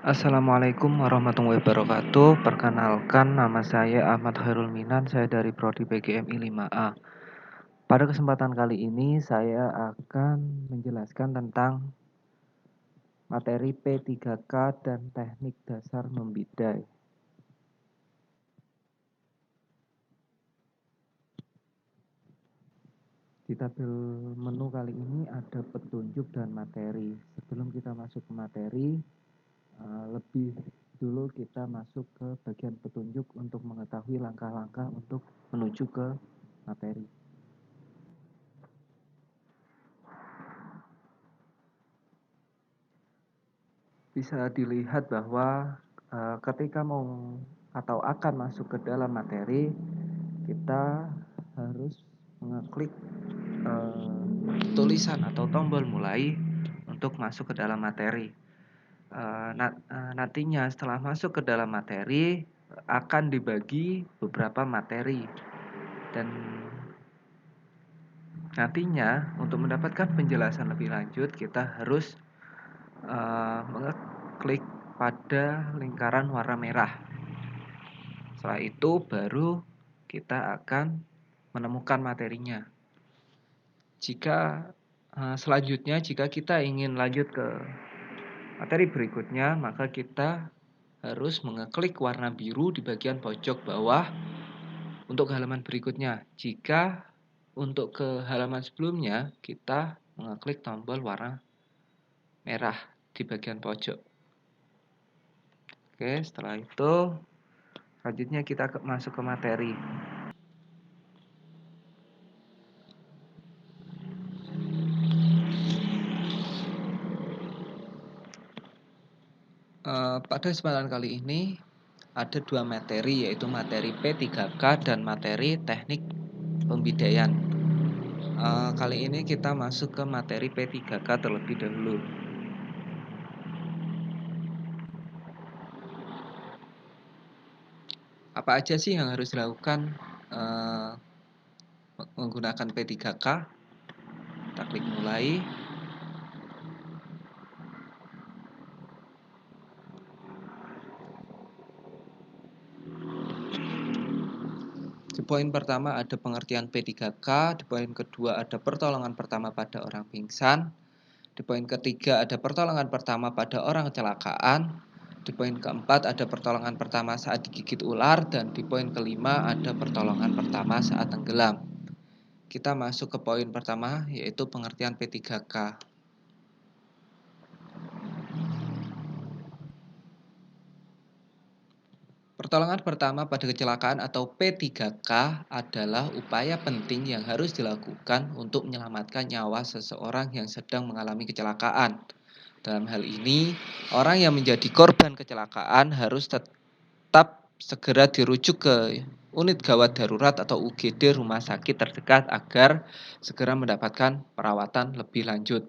Assalamualaikum warahmatullahi wabarakatuh. Perkenalkan, nama saya Ahmad Khairul Minan, saya dari Prodi PGMI 5A. Pada kesempatan kali ini saya akan menjelaskan tentang materi P3K dan teknik dasar membidai. Di tabel menu kali ini ada petunjuk dan materi. Sebelum kita masuk ke materi, lebih dulu kita masuk ke bagian petunjuk untuk mengetahui langkah-langkah untuk menuju ke materi. Bisa dilihat bahwa ketika mau atau akan masuk ke dalam materi, kita harus mengeklik tulisan atau tombol mulai untuk masuk ke dalam materi. Nantinya setelah masuk ke dalam materi akan dibagi beberapa materi, dan nantinya untuk mendapatkan penjelasan lebih lanjut kita harus mengeklik pada lingkaran warna merah. Setelah itu baru kita akan menemukan materinya. Selanjutnya jika kita ingin lanjut ke materi berikutnya, maka kita harus mengeklik warna biru di bagian pojok bawah untuk halaman berikutnya. Jika untuk ke halaman sebelumnya, kita mengeklik tombol warna merah di bagian pojok. Oke, setelah itu selanjutnya kita masuk ke materi. Pada kesempatan kali ini ada dua materi, yaitu materi P3K dan materi teknik pembidaian. Kali ini kita masuk ke materi P3K terlebih dahulu. Apa aja sih yang harus dilakukan menggunakan P3K? Kita klik mulai. Di poin pertama ada pengertian P3K, di poin kedua ada pertolongan pertama pada orang pingsan, di poin ketiga ada pertolongan pertama pada orang kecelakaan, di poin keempat ada pertolongan pertama saat digigit ular, dan di poin kelima ada pertolongan pertama saat tenggelam. Kita masuk ke poin pertama, yaitu pengertian P3K. Pertolongan pertama pada kecelakaan atau P3K adalah upaya penting yang harus dilakukan untuk menyelamatkan nyawa seseorang yang sedang mengalami kecelakaan. Dalam hal ini, orang yang menjadi korban kecelakaan harus tetap segera dirujuk ke unit gawat darurat atau UGD rumah sakit terdekat agar segera mendapatkan perawatan lebih lanjut.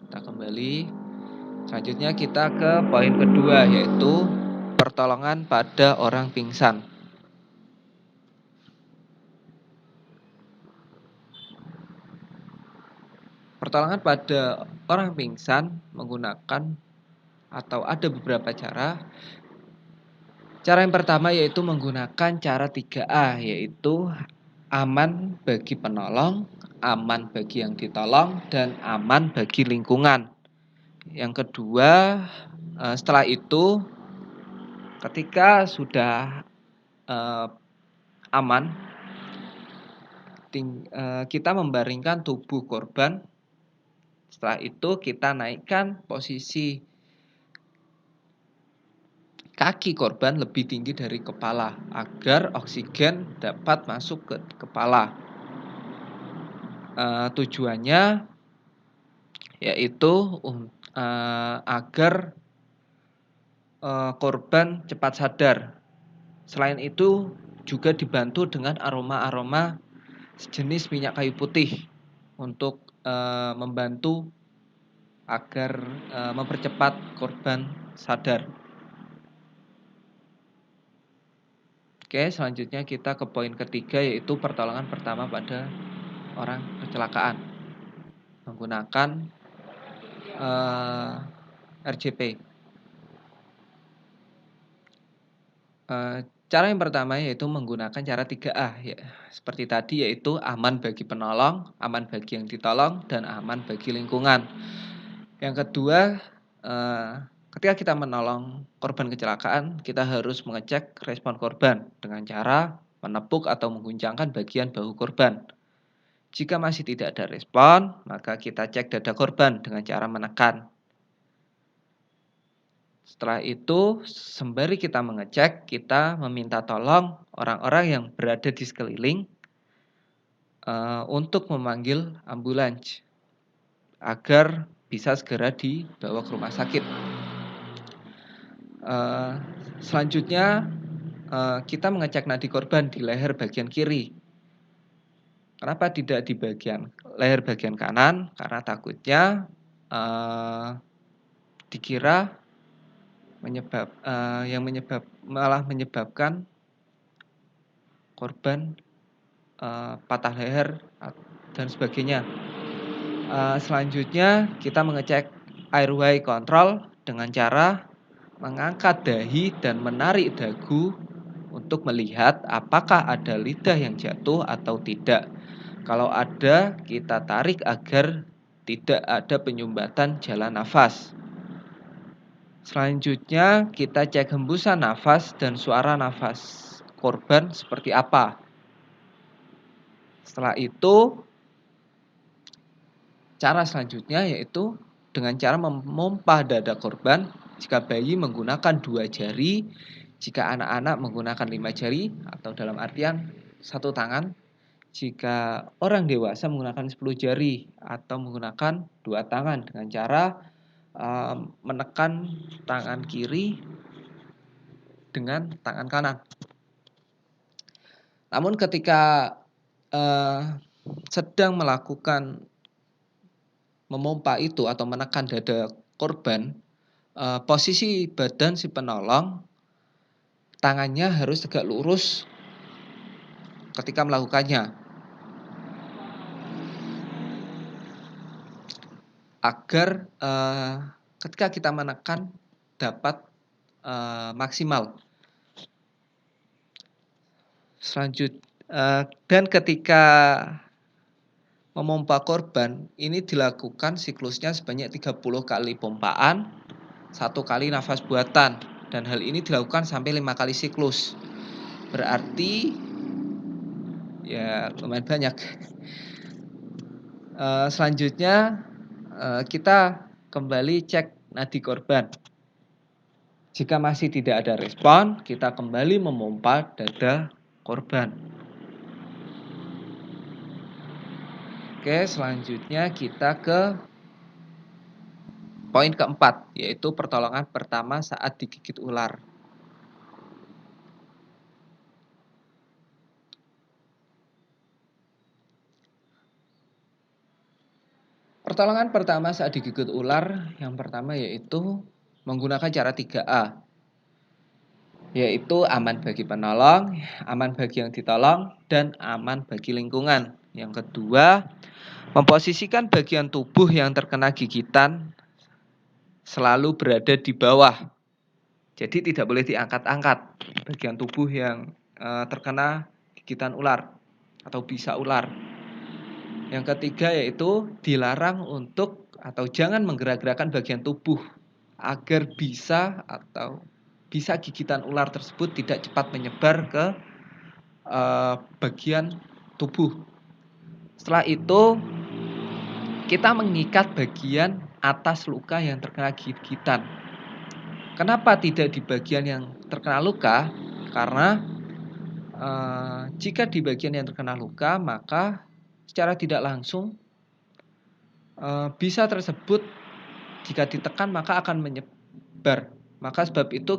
Kita kembali. Selanjutnya kita ke poin kedua, yaitu pertolongan pada orang pingsan. Pertolongan pada orang pingsan menggunakan atau ada beberapa cara. Cara yang pertama yaitu menggunakan cara 3A, yaitu aman bagi penolong, aman bagi yang ditolong, dan aman bagi lingkungan. Yang kedua, setelah itu ketika sudah aman, kita membaringkan tubuh korban. Setelah itu kita naikkan posisi kaki korban lebih tinggi dari kepala agar oksigen dapat masuk ke kepala. Tujuannya yaitu agar korban cepat sadar. Selain itu juga dibantu dengan aroma-aroma sejenis minyak kayu putih untuk membantu agar mempercepat korban sadar. Oke, selanjutnya kita ke poin ketiga, yaitu pertolongan pertama pada orang kecelakaan menggunakan RJP. Cara yang pertama yaitu menggunakan cara 3A ya, seperti tadi yaitu aman bagi penolong, aman bagi yang ditolong, dan aman bagi lingkungan. Yang kedua, ketika kita menolong korban kecelakaan, kita harus mengecek respon korban dengan cara menepuk atau mengguncangkan bagian bahu korban. Jika masih tidak ada respon, maka kita cek dada korban dengan cara menekan. Setelah itu, sembari kita mengecek, kita meminta tolong orang-orang yang berada di sekeliling untuk memanggil ambulans agar bisa segera dibawa ke rumah sakit. Selanjutnya, kita mengecek nadi korban di leher bagian kiri. Kenapa tidak di bagian leher bagian kanan? Karena takutnya dikira malah menyebabkan korban patah leher dan sebagainya. Selanjutnya kita mengecek airway control dengan cara mengangkat dahi dan menarik dagu untuk melihat apakah ada lidah yang jatuh atau tidak. Kalau ada, kita tarik agar tidak ada penyumbatan jalan nafas. Selanjutnya kita cek hembusan nafas dan suara nafas korban seperti apa. Setelah itu, cara selanjutnya yaitu dengan cara memompa dada korban. Jika bayi menggunakan 2 jari, jika anak-anak menggunakan 5 jari atau dalam artian 1 tangan. Jika orang dewasa menggunakan 10 jari atau menggunakan 2 tangan dengan cara menekan tangan kiri dengan tangan kanan. Namun ketika sedang melakukan memompa itu atau menekan dada korban, posisi badan si penolong tangannya harus tegak lurus ketika melakukannya, agar ketika kita menekan dapat maksimal. Dan ketika memompa korban, ini dilakukan siklusnya sebanyak 30 kali pompaan, 1 kali nafas buatan, dan hal ini dilakukan sampai 5 kali siklus. Berarti ya lumayan banyak. Selanjutnya kita kembali cek nadi korban. Jika masih tidak ada respon, kita kembali memompa dada korban. Oke, selanjutnya kita ke poin keempat, yaitu pertolongan pertama saat digigit ular. Pertolongan pertama saat digigit ular yang pertama yaitu menggunakan cara 3A, yaitu aman bagi penolong, aman bagi yang ditolong, dan aman bagi lingkungan. Yang kedua, memposisikan bagian tubuh yang terkena gigitan selalu berada di bawah. Jadi tidak boleh diangkat-angkat bagian tubuh yang terkena gigitan ular atau bisa ular. Yang ketiga yaitu dilarang untuk atau jangan menggerak-gerakkan bagian tubuh agar bisa gigitan ular tersebut tidak cepat menyebar ke bagian tubuh. Setelah itu kita mengikat bagian atas luka yang terkena gigitan. Kenapa tidak di bagian yang terkena luka? Karena jika di bagian yang terkena luka, maka secara tidak langsung bisa tersebut jika ditekan maka akan menyebar. Maka sebab itu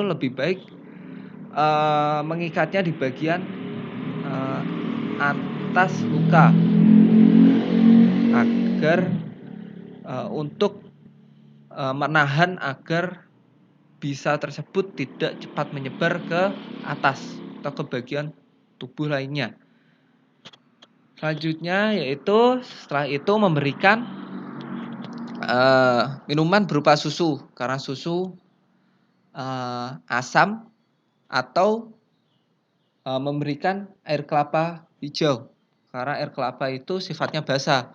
lebih baik mengikatnya di bagian atas luka agar untuk menahan agar bisa tersebut tidak cepat menyebar ke atas atau ke bagian tubuh lainnya. Selanjutnya yaitu setelah itu memberikan minuman berupa susu, karena susu asam atau memberikan air kelapa hijau, karena air kelapa itu sifatnya basah.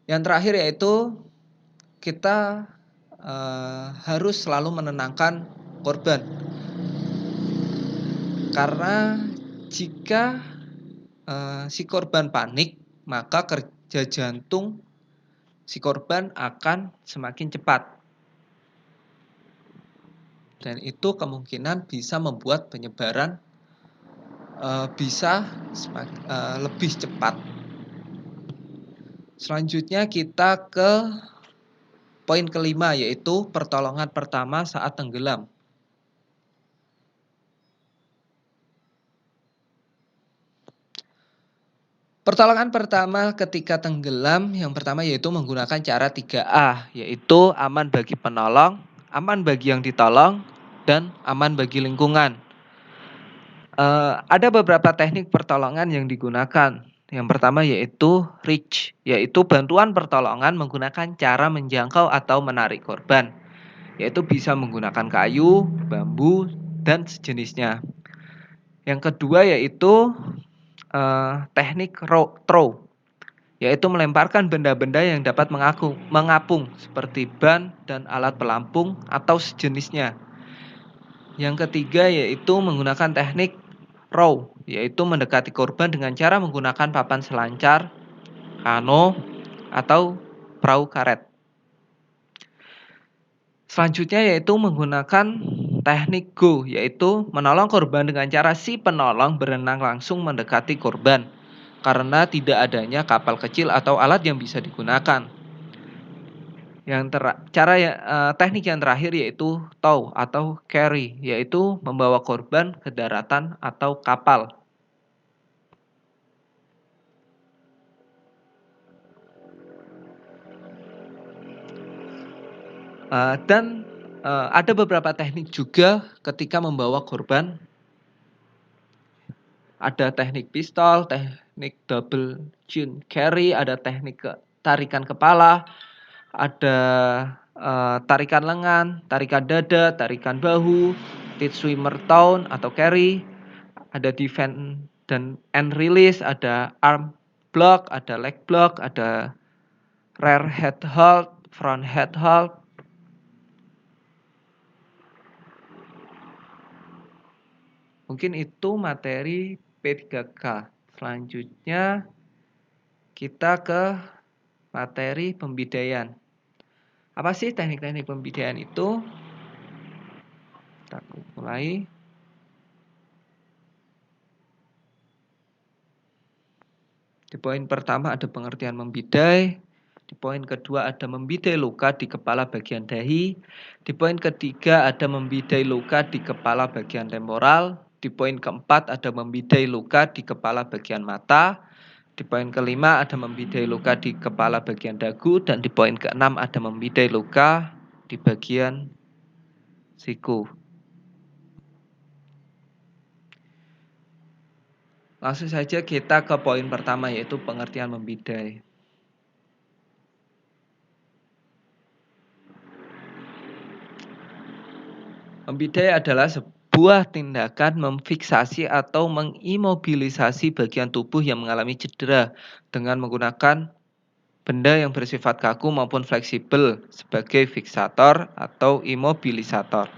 Yang terakhir yaitu kita harus selalu menenangkan korban, karena jika si korban panik, maka kerja jantung si korban akan semakin cepat, dan itu kemungkinan bisa membuat penyebaran bisa lebih cepat. Selanjutnya kita ke poin kelima, yaitu pertolongan pertama saat tenggelam. Pertolongan pertama ketika tenggelam yang pertama yaitu menggunakan cara 3A, yaitu aman bagi penolong, aman bagi yang ditolong, dan aman bagi lingkungan. Ada beberapa teknik pertolongan yang digunakan. Yang pertama yaitu reach, yaitu bantuan pertolongan menggunakan cara menjangkau atau menarik korban, yaitu bisa menggunakan kayu, bambu, dan sejenisnya. Yang kedua yaitu teknik throw, yaitu melemparkan benda-benda yang dapat mengapung seperti ban dan alat pelampung atau sejenisnya. Yang ketiga yaitu menggunakan teknik row, yaitu mendekati korban dengan cara menggunakan papan selancar, kano, atau perahu karet. Selanjutnya yaitu menggunakan teknik go, yaitu menolong korban dengan cara si penolong berenang langsung mendekati korban, karena tidak adanya kapal kecil atau alat yang bisa digunakan. Teknik yang terakhir yaitu tow atau carry, yaitu membawa korban ke daratan atau kapal. Ada beberapa teknik juga ketika membawa korban. Ada teknik pistol, teknik double chin carry, ada teknik tarikan kepala, ada tarikan lengan, tarikan dada, tarikan bahu, tit swimmer tone atau carry, ada defend dan and release, ada arm block, ada leg block, ada rear head hold, front head hold. Mungkin itu materi P3K. Selanjutnya kita ke materi pembidaian. Apa sih teknik-teknik pembidaian itu? Kita mulai. Di poin pertama ada pengertian membidai. Di poin kedua ada membidai luka di kepala bagian dahi. Di poin ketiga ada membidai luka di kepala bagian temporal. Di poin keempat ada membidai luka di kepala bagian mata. Di poin kelima ada membidai luka di kepala bagian dagu. Dan di poin keenam ada membidai luka di bagian siku. Langsung saja kita ke poin pertama, yaitu pengertian membidai. Membidai adalah sebuah tindakan memfiksasi atau mengimobilisasi bagian tubuh yang mengalami cedera dengan menggunakan benda yang bersifat kaku maupun fleksibel sebagai fiksator atau imobilisator.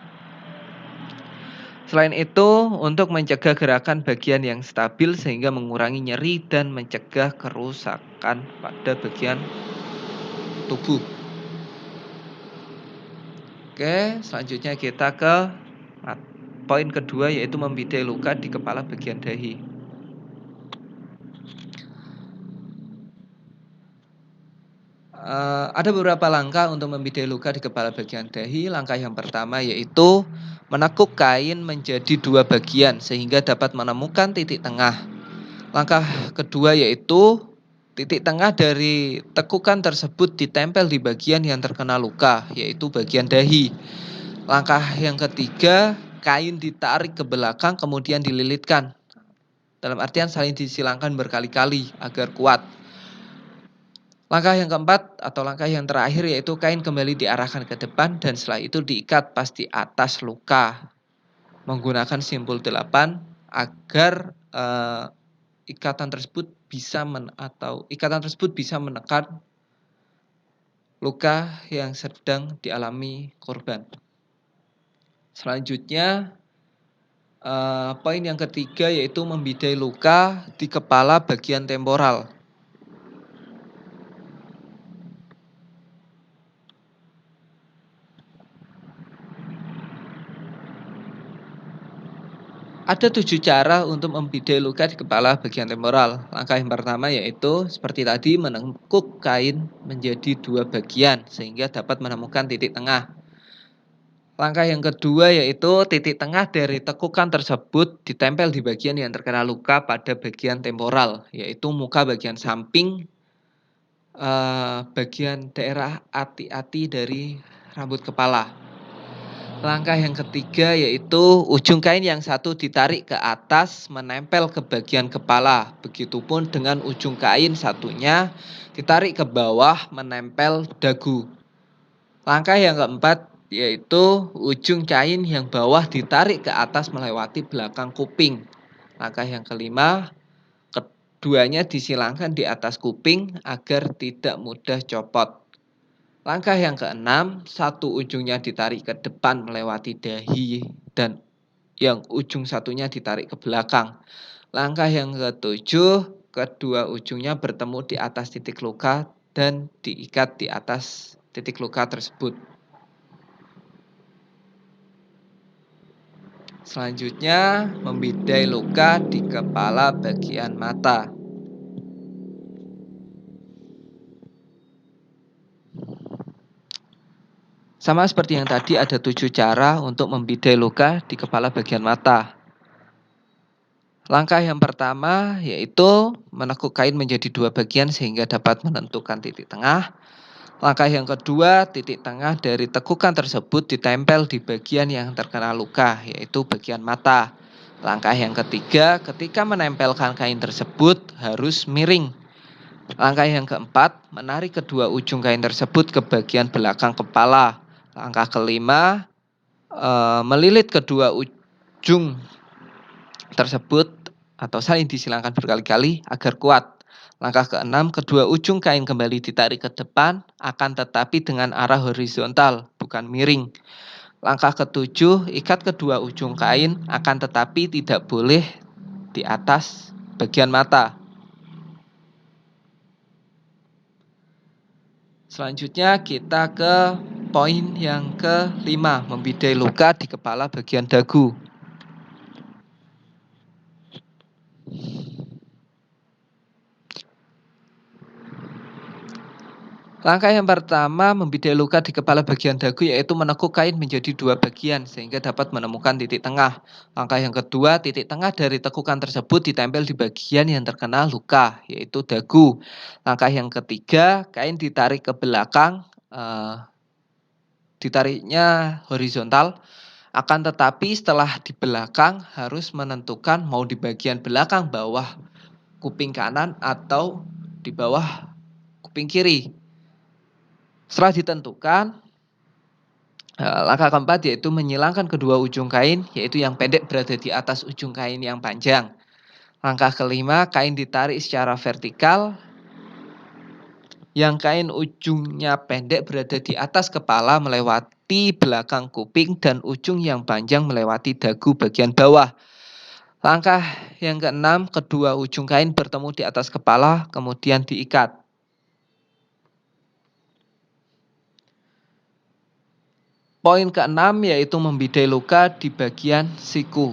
Selain itu, untuk mencegah gerakan bagian yang stabil sehingga mengurangi nyeri dan mencegah kerusakan pada bagian tubuh. Oke, selanjutnya kita ke poin kedua, yaitu membidai luka di kepala bagian dahi. Ada beberapa langkah untuk membidai luka di kepala bagian dahi. Langkah yang pertama yaitu menekuk kain menjadi dua bagian sehingga dapat menemukan titik tengah. Langkah kedua yaitu titik tengah dari tekukan tersebut ditempel di bagian yang terkena luka, yaitu bagian dahi. Langkah yang ketiga, kain ditarik ke belakang kemudian dililitkan. Dalam artian saling disilangkan berkali-kali agar kuat. Langkah yang keempat atau langkah yang terakhir yaitu kain kembali diarahkan ke depan dan setelah itu diikat pas di atas luka menggunakan simpul 8 agar ikatan tersebut bisa menekan luka yang sedang dialami korban. Selanjutnya poin yang ketiga yaitu membidai luka di kepala bagian temporal. Ada 7 cara untuk membidai luka di kepala bagian temporal. Langkah yang pertama yaitu seperti tadi menekuk kain menjadi 2 bagian sehingga dapat menemukan titik tengah. Langkah yang kedua yaitu titik tengah dari tekukan tersebut ditempel di bagian yang terkena luka pada bagian temporal, yaitu muka bagian samping, bagian daerah ati-ati dari rambut kepala. Langkah yang ketiga yaitu ujung kain yang satu ditarik ke atas menempel ke bagian kepala. Begitupun dengan ujung kain satunya ditarik ke bawah menempel dagu. Langkah yang keempat yaitu ujung kain yang bawah ditarik ke atas melewati belakang kuping. Langkah yang kelima, keduanya disilangkan di atas kuping agar tidak mudah copot. Langkah yang keenam, satu ujungnya ditarik ke depan melewati dahi dan yang ujung satunya ditarik ke belakang. Langkah yang ketujuh, kedua ujungnya bertemu di atas titik luka dan diikat di atas titik luka tersebut. Selanjutnya, membidai luka di kepala bagian mata. Sama seperti yang tadi, ada 7 cara untuk membidai luka di kepala bagian mata. Langkah yang pertama yaitu menekuk kain menjadi 2 bagian sehingga dapat menentukan titik tengah. Langkah yang kedua, titik tengah dari tekukan tersebut ditempel di bagian yang terkena luka, yaitu bagian mata. Langkah yang ketiga, ketika menempelkan kain tersebut harus miring. Langkah yang keempat, menarik kedua ujung kain tersebut ke bagian belakang kepala. Langkah kelima, melilit kedua ujung tersebut atau saling disilangkan berkali-kali agar kuat. Langkah keenam, kedua ujung kain kembali ditarik ke depan akan tetapi dengan arah horizontal, bukan miring. Langkah ketujuh, ikat kedua ujung kain akan tetapi tidak boleh di atas bagian mata. Selanjutnya kita ke poin yang kelima, membidai luka di kepala bagian dagu. Langkah yang pertama membidai luka di kepala bagian dagu yaitu menekuk kain menjadi 2 bagian sehingga dapat menemukan titik tengah. Langkah yang kedua, titik tengah dari tekukan tersebut ditempel di bagian yang terkena luka yaitu dagu. Langkah yang ketiga, kain ditarik ke belakang, ditariknya horizontal. Akan tetapi setelah di belakang harus menentukan mau di bagian belakang bawah kuping kanan atau di bawah kuping kiri. Setelah ditentukan, langkah keempat yaitu menyilangkan kedua ujung kain, yaitu yang pendek berada di atas ujung kain yang panjang. Langkah kelima, kain ditarik secara vertikal, yang kain ujungnya pendek berada di atas kepala melewati belakang kuping dan ujung yang panjang melewati dagu bagian bawah. Langkah yang keenam, kedua ujung kain bertemu di atas kepala, kemudian diikat. Poin keenam yaitu membidai luka di bagian siku.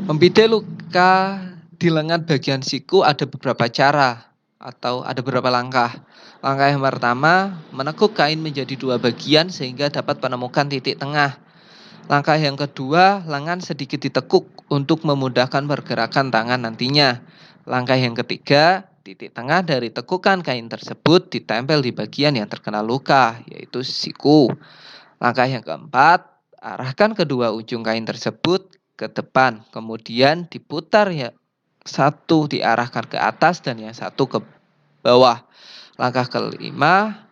Membidai luka di lengan bagian siku ada beberapa cara atau ada beberapa langkah. Langkah yang pertama, menekuk kain menjadi 2 bagian sehingga dapat menemukan titik tengah. Langkah yang kedua, lengan sedikit ditekuk untuk memudahkan pergerakan tangan nantinya. Langkah yang ketiga, titik tengah dari tekukan kain tersebut ditempel di bagian yang terkena luka, yaitu siku. Langkah yang keempat, arahkan kedua ujung kain tersebut ke depan, kemudian diputar ya, satu diarahkan ke atas dan yang satu ke bawah. Langkah kelima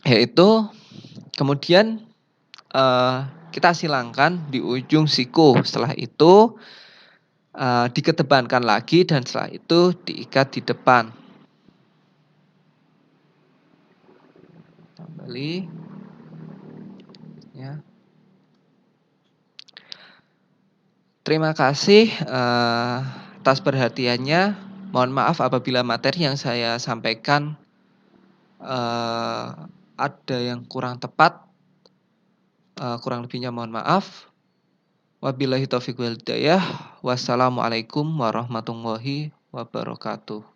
yaitu kemudian kita silangkan di ujung siku. Setelah itu dikedepankan lagi dan setelah itu diikat di depan. Kembali ya. Terima kasih atas perhatiannya. Mohon maaf apabila materi yang saya sampaikan ada yang kurang tepat. Kurang lebihnya mohon maaf. Wabillahi taufiq wal hidayah. Wassalamualaikum warahmatullahi wabarakatuh.